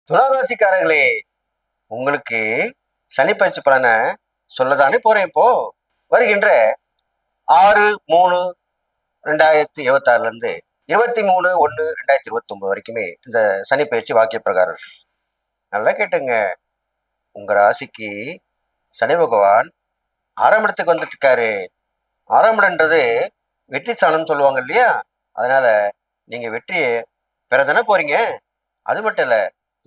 துளாராசிக்காரர்களே, உங்களுக்கு சனி பயிற்சி பலனை சொல்லதானே போறேன் இப்போ. வருகின்ற 6/3/2026 இருந்து 23/1/2029 வரைக்குமே இந்த சனி பயிற்சி வாக்கிய பிரகாரம் இருக்கு. நல்லா கேட்டுங்க. உங்க ராசிக்கு சனி பகவான் 6ஆம் இடத்துக்கு வந்துட்டு இருக்காரு. 6ஆம் இடம்ன்றது வெற்றி ஸ்தானம்னு சொல்லுவாங்க இல்லையா? அதனால நீங்க வெற்றியை பெறதானே போறீங்க. அது மட்டும் இல்ல,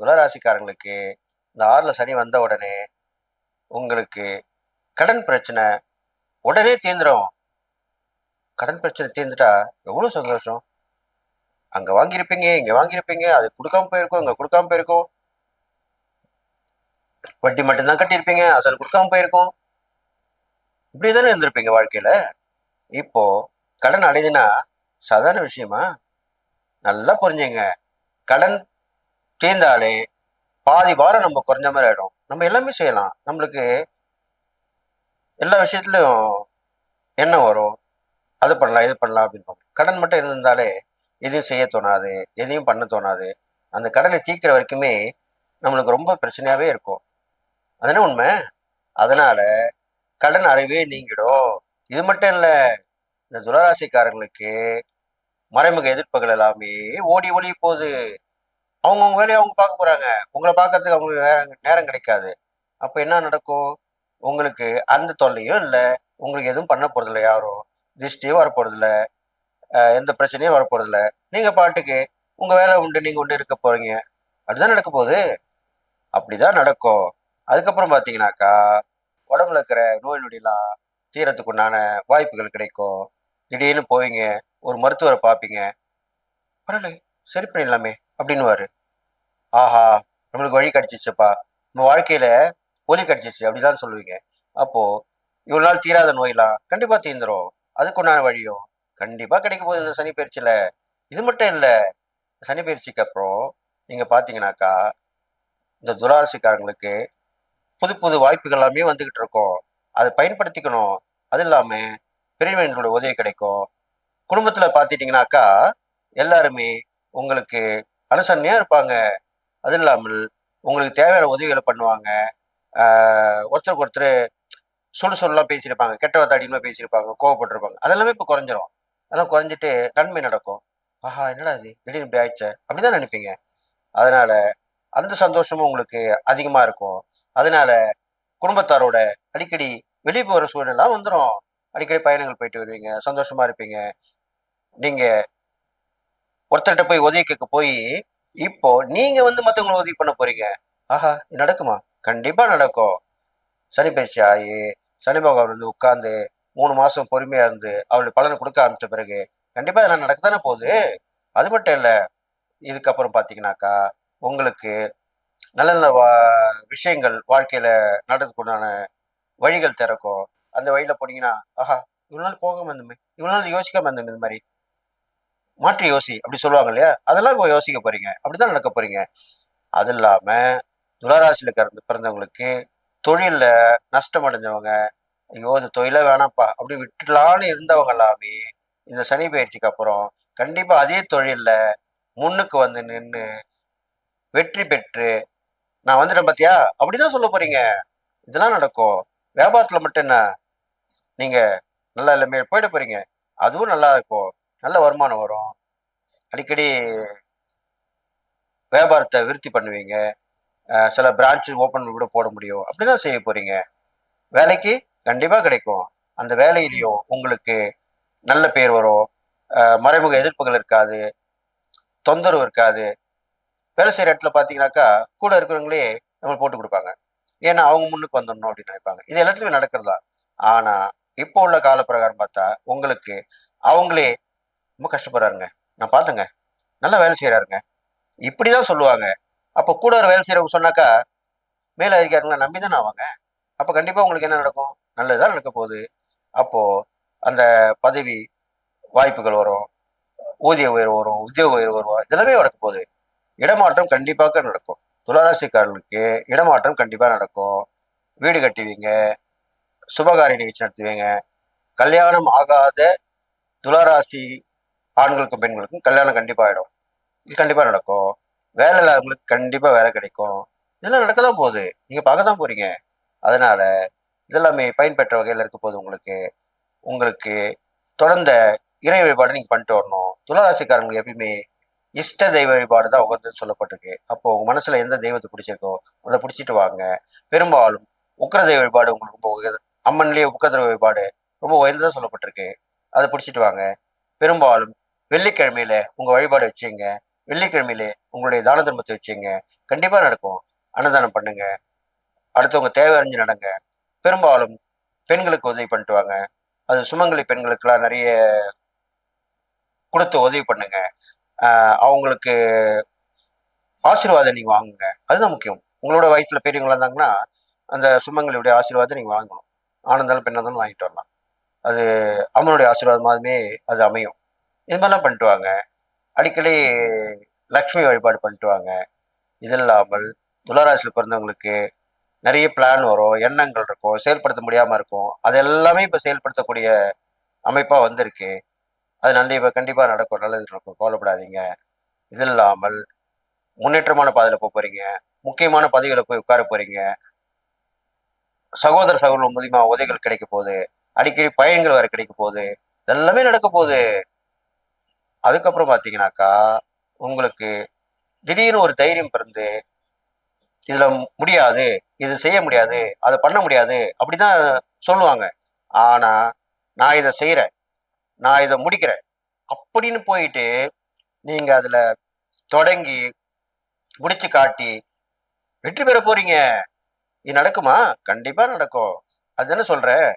துளாராசிக்காரங்களுக்கு இந்த 6ல சனி வந்த உடனே உங்களுக்கு கடன் பிரச்சனை உடனே தீர்ந்துடும். கடன் பிரச்சனை தீர்ந்துட்டா எவ்வளவு சந்தோஷம். அங்க வாங்கியிருப்பீங்க, இங்க வாங்கியிருப்பீங்க, அது கொடுக்காம போயிருக்கும், இங்க கொடுக்காம போயிருக்கும், வட்டி மட்டும்தான் கட்டியிருப்பீங்க, அசல் கொடுக்காம போயிருக்கும். இப்படிதானே இருந்திருப்பீங்க வாழ்க்கையில. இப்போ கடன் அடையுதுன்னா சாதாரண விஷயமா? நல்லா புரிஞ்சுங்க. கடன் தீர்ந்தாலே பாதி வாரம் நம்ம குறைஞ்ச மாதிரி ஆயிடும். நம்ம எல்லாமே செய்யலாம். நம்மளுக்கு எல்லா விஷயத்துலயும் எண்ணம் வரும். அது பண்ணலாம், இது பண்ணலாம் அப்படின்னு. கடன் மட்டும் இருந்தாலே எதையும் செய்ய தோணாது, எதையும் பண்ண தோணாது. அந்த கடனை தீர்க்கிற வரைக்குமே நம்மளுக்கு ரொம்ப பிரச்சனையாவே இருக்கும். அதுனா உண்மை. அதனால கடன் அறவே நீங்கிடும். இது மட்டும் இல்ல, இந்த துளராசிக்காரங்களுக்கு மறைமுக எதிர்ப்புகள் எல்லாமே ஓடி ஓடி போகுது. அவங்கவுங்க வேலையை அவங்க பார்க்க போறாங்க. உங்களை பார்க்கறதுக்கு அவங்களுக்கு நேரம் கிடைக்காது. அப்ப என்ன நடக்கும்? உங்களுக்கு அந்த தொல்லையும் இல்லை, உங்களுக்கு எதுவும் பண்ண போறதில்ல, யாரும் திருஷ்டியும் வரப்போறதில்ல, எந்த பிரச்சனையும் வரப்போறதில்ல. நீங்க பாட்டுக்கு உங்க வேலை உண்டு, நீங்க உண்டு இருக்க போறீங்க. அப்படிதான் நடக்க போகுது. அப்படிதான் நடக்கும். அதுக்கப்புறம் பாத்தீங்கன்னாக்கா, உடம்புல இருக்கிற நோய் நொடியெல்லாம் தீரத்துக்கு உண்டான வாய்ப்புகள் கிடைக்கும். திடீர்னு போவீங்க, ஒரு மருத்துவரை பார்ப்பீங்க. பரவாயில்ல, சரி பண்ணிடலாமே அப்படின்னுவாரு. ஆஹா, நம்மளுக்கு வழி கிடைச்சிச்சுப்பா, நம்ம வாழ்க்கையில ஒலி கிடைச்சிச்சு அப்படிதான் சொல்லுவீங்க. அப்போ இவ்வளவு நாள் தீராத நோயெல்லாம் கண்டிப்பா தீர்ந்துரும். அதுக்குண்டான வழியும் கண்டிப்பா கிடைக்க போகுது இந்த சனி பயிற்சியில. இது மட்டும் இல்ல, சனி பயிற்சிக்கு அப்புறம் நீங்க பாத்தீங்கன்னாக்கா, இந்த துராரசிக்காரங்களுக்கு புது புது வாய்ப்புகள் எல்லாமே வந்துகிட்டு இருக்கும். அதை பயன்படுத்திக்கணும். அது இல்லாம பெரியவங்களோட உதவி கிடைக்கும். குடும்பத்துல பாத்துட்டீங்கன்னாக்கா, எல்லாருமே உங்களுக்கு அனுசரணையா இருப்பாங்க. அது இல்லாமல் உங்களுக்கு தேவையான உதவிகளை பண்ணுவாங்க. ஒருத்தருக்கு ஒருத்தர் சுடுசொல்லாம் பேசியிருப்பாங்க, கெட்ட வார்த்தை அதிகமாக பேசியிருப்பாங்க, கோவப்பட்டிருப்பாங்க. அதெல்லாமே இப்போ குறைஞ்சிரும். அதெல்லாம் குறைஞ்சிட்டு நன்மை நடக்கும். ஆஹா, என்னடா இது திடீர்னு இப்படி ஆயிடுச்சே அப்படிதான் நினைப்பீங்க. அதனால அந்த சந்தோஷமும் உங்களுக்கு அதிகமா இருக்கும். அதனால குடும்பத்தாரோட அடிக்கடி வெளியே போகிற சூழ்நிலை வந்துடும். அடிக்கடி பயணங்கள் போயிட்டு வருவீங்க, சந்தோஷமா இருப்பீங்க. நீங்க ஒருத்தர்கிட்ட போய் உதவி கேட்க போய் இப்போ நீங்க வந்து மற்றவங்களை உதவி பண்ண போறீங்க. ஆஹா, இது நடக்குமா? கண்டிப்பா நடக்கும். சனி பயிற்சி ஆகி சனி பகவான் வந்து உட்கார்ந்து 3 மாசம் பொறுமையா இருந்து அவளுக்கு பலனை கொடுக்க ஆரம்பிச்ச பிறகு கண்டிப்பா இதெல்லாம் நடக்கத்தானே போகுது. அது மட்டும் இல்ல, இதுக்கப்புறம் பாத்தீங்கன்னாக்கா உங்களுக்கு நல்ல நல்ல விஷயங்கள் வாழ்க்கையில நடக்கிறதுக்குண்டான வழிகள் திறக்கும். அந்த வழியில போனீங்கன்னா, ஆஹா, இவ்வளவு நாள் போகாம இருந்தோமே, இவ்வளவு நாள் யோசிக்காம இருந்தோமே, இந்த மாதிரி மாற்றி யோசி அப்படி சொல்லுவாங்க இல்லையா? அதெல்லாம் இப்போ யோசிக்க போறீங்க. அப்படிதான் நடக்க போறீங்க. அது இல்லாம துளாராசியில பிறந்தவங்களுக்கு தொழில்ல நஷ்டம் அடைஞ்சவங்க, ஐயோ இந்த தொழிலே வேணாம்ப்பா அப்படி விட்டுலான்னு இருந்தவங்க எல்லாமே இந்த சனி பயிற்சிக்கு அப்புறம் கண்டிப்பா அதே தொழில்ல முன்னுக்கு வந்து நின்று வெற்றி பெற்று நான் வந்துட்டேன் பாத்தியா அப்படிதான் சொல்ல போறீங்க. இதெல்லாம் நடக்கும். வியாபாரத்துல மட்டும் என்ன, நீங்க நல்லா எல்லாமே போயிட போறீங்க. அதுவும் நல்லா இருக்கும். நல்ல வருமானம் வரும். அடிக்கடி வியாபாரத்தை விருத்தி பண்ணுவீங்க. சில பிரான்ச் ஓப்பன் கூட போட முடியும். அப்படிதான் செய்ய போறீங்க. வேலைக்கு கண்டிப்பா கிடைக்கும். அந்த வேலையிலையும் உங்களுக்கு நல்ல பேர் வரும். மறைமுக எதிர்ப்புகள் இருக்காது, தொந்தரவு இருக்காது. வேலை செய்யற இடத்துல பாத்தீங்கன்னாக்கா கூட இருக்கிறவங்களே நம்ம போட்டு கொடுப்பாங்க. ஏன்னா அவங்க முன்னுக்கு வந்துடணும் அப்படின்னு நினைப்பாங்க. இது எல்லாத்துலயுமே நடக்கிறதா. ஆனா இப்போ உள்ள கால பிரகாரம் பார்த்தா உங்களுக்கு அவங்களே ரொம்ப கஷ்டப்படுறாருங்க, நான் பார்த்தேங்க, நல்லா வேலை செய்யறாருங்க, இப்படிதான் சொல்லுவாங்க. அப்போ கூட ஒரு வேலை செய்யறவங்க சொன்னாக்கா மேல அதிகாரிகளை நம்பிதானே ஆவாங்க. அப்ப கண்டிப்பா உங்களுக்கு என்ன நடக்கும்? நல்லதுதான் நடக்க போகுது. அப்போ அந்த பதவி வாய்ப்புகள் வரும், ஊதிய உயர்வு வரும், உத்தியோக உயர்வு வரும், இதெல்லாமே நடக்க போகுது. இடமாற்றம் கண்டிப்பாக நடக்கும். துளாராசிக்காரர்களுக்கு இடமாற்றம் கண்டிப்பா நடக்கும். வீடு கட்டுவீங்க, சுபகாரிய நிகழ்ச்சி நடத்துவீங்க. கல்யாணம் ஆகாத துளாராசி ஆண்களுக்கும் பெண்களுக்கும் கல்யாணம் கண்டிப்பா ஆயிடும். இது கண்டிப்பா நடக்கும். வேலை இல்லாதவங்களுக்கு கண்டிப்பா வேலை கிடைக்கும். இதெல்லாம் நடக்க தான் போகுது. நீங்க பார்க்க தான் போறீங்க. அதனால இதெல்லாமே பயன்பெற்ற வகையில இருக்க போது உங்களுக்கு. உங்களுக்கு தொடர்ந்த இறை வழிபாடு நீங்க பண்ணிட்டு வரணும். துளாராசிக்காரங்களுக்கு எப்பயுமே இஷ்ட தெய்வ வழிபாடு தான் உகந்ததுன்னு சொல்லப்பட்டிருக்கு. அப்போ உங்க மனசுல எந்த தெய்வத்தை பிடிச்சிருக்கோ அதை பிடிச்சிட்டு வாங்க. பெரும்பாலும் உக்கிர தெய்வ வழிபாடு உங்களுக்கு ரொம்ப உயர்ந்த அம்மன்லயே உக்கிர தெய்வ வழிபாடு ரொம்ப உயர்ந்ததா சொல்லப்பட்டிருக்கு. அதை பிடிச்சிட்டு வாங்க. பெரும்பாலும் வெள்ளிக்கிழமையில உங்க வழிபாடு வச்சுங்க. வெள்ளிக்கிழமையிலே உங்களுடைய தான தர்மத்தை வச்சுங்க. கண்டிப்பா நடக்கும். அன்னதானம் பண்ணுங்க. அடுத்தவங்க தேவை அறிஞ்சு நடங்க. பெரும்பாலும் பெண்களுக்கு உதவி பண்ணிட்டு வாங்க. அது சுமங்கலி பெண்களுக்கெல்லாம் நிறைய கொடுத்து உதவி பண்ணுங்க. அவங்களுக்கு ஆசீர்வாதம் நீங்க வாங்குங்க. அதுதான் முக்கியம். உங்களோட வயசுல பெரியவங்களா இருந்தாங்கன்னா அந்த சுமங்கலியுடைய ஆசீர்வாதம் நீங்க வாங்கணும். ஆனந்தாலும் பெண்ணாந்தாலும் வாங்கிட்டு வரலாம். அது அம்மனுடைய ஆசீர்வாதமாகவே அது அமையும். இது மாதிரிலாம் பண்ணிட்டு வாங்க. அடிக்கடி லக்ஷ்மி வழிபாடு பண்ணிட்டு வாங்க. இது இல்லாமல் துளாராசியில் பிறந்தவங்களுக்கு நிறைய பிளான் வரும், எண்ணங்கள் இருக்கும், செயல்படுத்த முடியாம இருக்கும். அது எல்லாமே இப்ப செயல்படுத்தக்கூடிய அமைப்பா வந்திருக்கு. அது கண்டிப்பா நடக்கும், நல்லது நடக்கும், கவலைப்படாதீங்க. இது இல்லாமல் முன்னேற்றமான பாதையில போறீங்க. முக்கியமான பதவிகளை போய் உட்கார போறீங்க. சகோதர சகோதர மூலியமா உதவிகள் கிடைக்க போகுது. அடிக்கடி பயன்கள் வேற கிடைக்க போகுது. இதெல்லாமே நடக்க போகுது. அதுக்கப்புறம் பாத்தீங்கன்னாக்கா உங்களுக்கு திடீர்னு ஒரு தைரியம் பிறந்து இதுல முடியாது, இது செய்ய முடியாது, அதை பண்ண முடியாது அப்படிதான் சொல்லுவாங்க. ஆனா நான் இதை செய்யறேன், நான் இதை முடிக்கிறேன் அப்படின்னு போயிட்டு நீங்க அதுல தொடங்கி முடிச்சு காட்டி வெற்றி பெற போறீங்க. இது நடக்குமா? கண்டிப்பா நடக்கும். அதுதானே சொல்றேன்.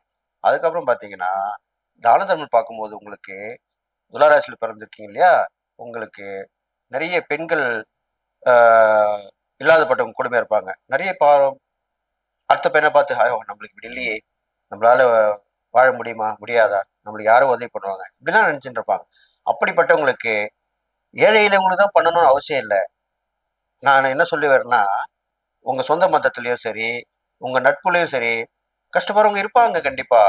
அதுக்கப்புறம் பாத்தீங்கன்னா தான தர்மம் பார்க்கும்போது உங்களுக்கு துளாராசியில் பிறந்திருக்கீங்க இல்லையா, உங்களுக்கு நிறைய பெண்கள் ஆஹ் இல்லாதப்பட்டவங்க கொடுமையா இருப்பாங்க. நிறைய பாவம் அடுத்த பெண்ணை பார்த்து ஐயோ நம்மளுக்கு இப்படி இல்லையே, நம்மளால வாழ முடியுமா முடியாதா, நம்மளுக்கு யாரும் உதவி பண்ணுவாங்க இப்படிலாம் நினைச்சுட்டு இருப்பாங்க. அப்படிப்பட்டவங்களுக்கு ஏழை இளைஞர்களுக்கு தான் பண்ணணும்னு அவசியம் இல்லை. நான் என்ன சொல்லி வரேன்னா, உங்க சொந்த மதத்திலயும் சரி, உங்க நட்புலயும் சரி, கஷ்டப்படுறவங்க இருப்பாங்க கண்டிப்பா.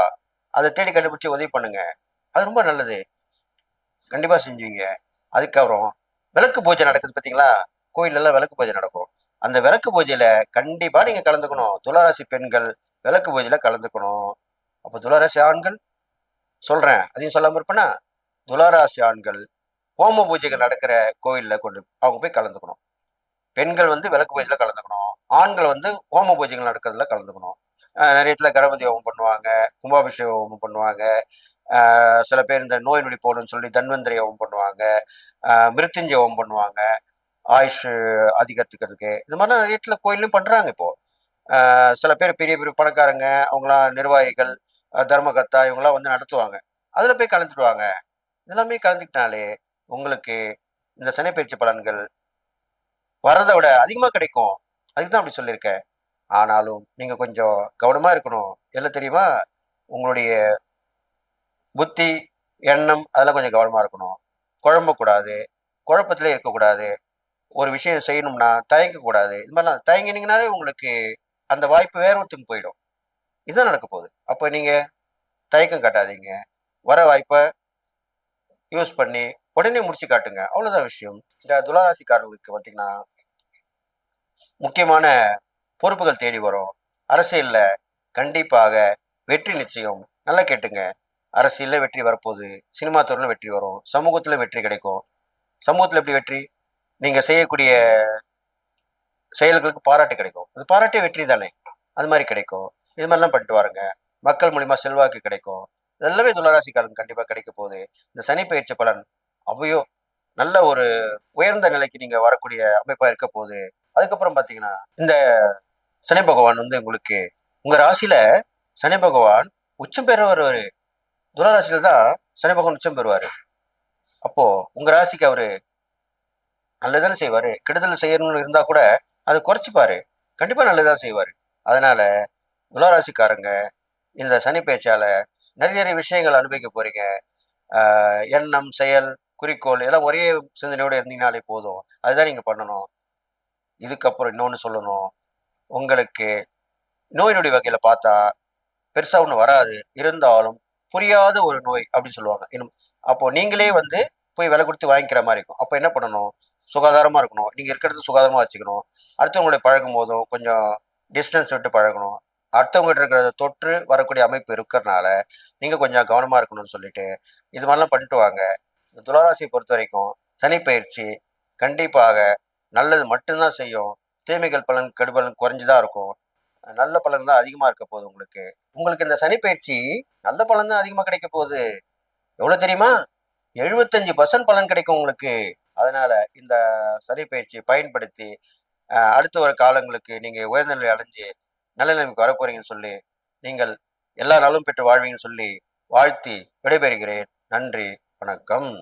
அதை தேடி கண்டுபிடிச்சு உதவி பண்ணுங்க. அது ரொம்ப நல்லது. கண்டிப்பா செஞ்சுவீங்க. அதுக்கப்புறம் விளக்கு பூஜை நடக்குது பார்த்தீங்களா? கோயில்ல எல்லாம் விளக்கு பூஜை நடக்கும். அந்த விளக்கு பூஜையில கண்டிப்பா நீங்க கலந்துக்கணும். துளாராசி பெண்கள் விளக்கு பூஜையில கலந்துக்கணும். அப்போ துளாராசி ஆண்கள் சொல்றேன், அதையும் சொல்லாம இருப்பேனா? துளாராசி ஆண்கள் ஹோம பூஜைகள் நடக்கிற கோயில்ல கொண்டு அவங்க போய் கலந்துக்கணும். பெண்கள் வந்து விளக்கு பூஜையில கலந்துக்கணும். ஆண்கள் வந்து ஹோம பூஜைகள் நடக்கிறதுல கலந்துக்கணும். நிறைய இடத்துல கணபதி ஹோமம் பண்ணுவாங்க, கும்பாபிஷேக ஹோமம் பண்ணுவாங்க. சில பேர் இந்த நோய் நொடி போகணும்னு சொல்லி தன்வந்திரி ஹோமம் பண்ணுவாங்க, மிருத்யுஞ்சய ஹோமம் பண்ணுவாங்க, ஆயுஷ் அதிகரித்துக்கிறதுக்கு. இது மாதிரிலாம் நிறைய இடத்துல கோயிலும் பண்றாங்க இப்போ. சில பேர் பெரிய பெரிய பணக்காரங்க, அவங்களாம் நிர்வாகிகள், தர்மகர்த்தா இவங்களாம் வந்து நடத்துவாங்க. அதுல போய் கலந்துடுவாங்க. இதெல்லாமே கலந்துக்கிட்டாலே உங்களுக்கு இந்த சனிப்பயிற்சி பலன்கள் வர்றதை விட அதிகமா கிடைக்கும். அதுக்கு தான் அப்படி சொல்லியிருக்கேன். ஆனாலும் நீங்க கொஞ்சம் கவனமா இருக்கணும். எல்லாம் தெரியுமா? உங்களுடைய புத்தி, எண்ணம் அதெல்லாம் கொஞ்சம் கவனமா இருக்கணும். குழம்பக்கூடாது, குழப்பத்திலே இருக்கக்கூடாது. ஒரு விஷயம் செய்யணும்னா தயங்கக்கூடாது. இது மாதிரிலாம் தயங்கினீங்கனாலே உங்களுக்கு அந்த வாய்ப்பு வேற ஒருத்தங்க போயிடும். இதுதான் நடக்க போகுது. அப்போ நீங்க தயக்கம் காட்டாதீங்க. வர வாய்ப்பை யூஸ் பண்ணி உடனே முடிச்சு காட்டுங்க. அவ்வளவுதான் விஷயம். இந்த துளாராசிக்காரர்களுக்கு பார்த்தீங்கன்னா முக்கியமான பொறுப்புகள் தேடி வரும். அரசியல்ல கண்டிப்பாக வெற்றி நிச்சயம். நல்லா கேட்டுங்க. அரசியல்ல வெற்றி வரப்போகுது, சினிமா துறையில வெற்றி வரும், சமூகத்துல வெற்றி கிடைக்கும். சமூகத்துல எப்படி வெற்றி? நீங்க செய்யக்கூடிய செயல்களுக்கு பாராட்டு கிடைக்கும். அது பாராட்டே வெற்றி தானே. அது மாதிரி கிடைக்கும். இது மாதிரிலாம் பண்ணிட்டு வாருங்க. மக்கள் மூலியமா செல்வாக்கு கிடைக்கும். இதெல்லாமே துளாராசிக்காரங்க கண்டிப்பா கிடைக்க போகுது. இந்த சனி பயிற்சி பலன் அவையோ நல்ல ஒரு உயர்ந்த நிலைக்கு நீங்க வரக்கூடிய அமைப்பா இருக்க போகுது. அதுக்கப்புறம் பாத்தீங்கன்னா இந்த சனி பகவான் வந்து உங்களுக்கு உங்க ராசியில சனி பகவான் உச்சம் பெற வருவாரு. துளாராசியில தான் சனி பகவான் உச்சம் பெறுவாரு. அப்போ உங்க ராசிக்கு அவரு நல்லதானே செய்வாரு. கெடுதல் செய்யணும்னு இருந்தா கூட அதை குறைச்சிப்பாரு. கண்டிப்பா நல்லதான் செய்வாரு. அதனால துளாராசிக்காரங்க இந்த சனி பேச்சால நிறைய நிறைய விஷயங்கள் அனுபவிக்க போறீங்க. எண்ணம், செயல், குறிக்கோள் இதெல்லாம் ஒரே சிந்தனையோட இருந்தீங்கனாலே போதும். அதுதான் நீங்க பண்ணணும். இதுக்கப்புறம் இன்னொன்னு சொல்லணும். உங்களுக்கு நோய் நொடி வகையில பார்த்தா பெருசா ஒண்ணு வராது. இருந்தாலும் புரியாத ஒரு நோய் அப்படின்னு சொல்லுவாங்க. இன்னும் அப்போ நீங்களே வந்து போய் விலை கொடுத்து வாங்கிக்கிற மாதிரி இருக்கும். அப்போ என்ன பண்ணணும்? சுகாதாரமா இருக்கணும். நீங்க இருக்கிறது சுகாதாரமா வச்சுக்கணும். அடுத்தவங்களுடைய பழகும் போதும் கொஞ்சம் டிஸ்டன்ஸ் விட்டு பழகணும். அடுத்தவங்ககிட்ட இருக்கிற தொற்று வரக்கூடிய அமைப்பு இருக்கிறனால, நீங்க கொஞ்சம் கவனமா இருக்கணும்னு சொல்லிட்டு, இது மாரிலாம் பண்ணிட்டு வாங்க. இந்த துளாராசியை பொறுத்தவரைக்கும், சனி பெயர்ச்சி கண்டிப்பாக நல்லது மட்டும் தான் செய்யும். தீமைகள் பலன், கெடுபலன் குறைஞ்சு தான் இருக்கும். நல்ல பலன் தான் அதிகமா இருக்க போகுது உங்களுக்கு. உங்களுக்கு இந்த சனி பயிற்சி நல்ல பலன் தான் அதிகமா கிடைக்க போகுது. எவ்வளவு தெரியுமா? 75% பலன் கிடைக்கும் உங்களுக்கு. அதனால இந்த சனி பயிற்சியை பயன்படுத்தி அடுத்த ஒரு காலங்களுக்கு நீங்க உயர்ந்த நிலை அடைஞ்சு நல்ல நிலைமைக்கு வரப்போறீங்கன்னு சொல்லி நீங்கள் எல்லா நலம் பெற்று வாழ்வீங்கன்னு சொல்லி வாழ்த்தி விடைபெறுகிறேன். நன்றி, வணக்கம்.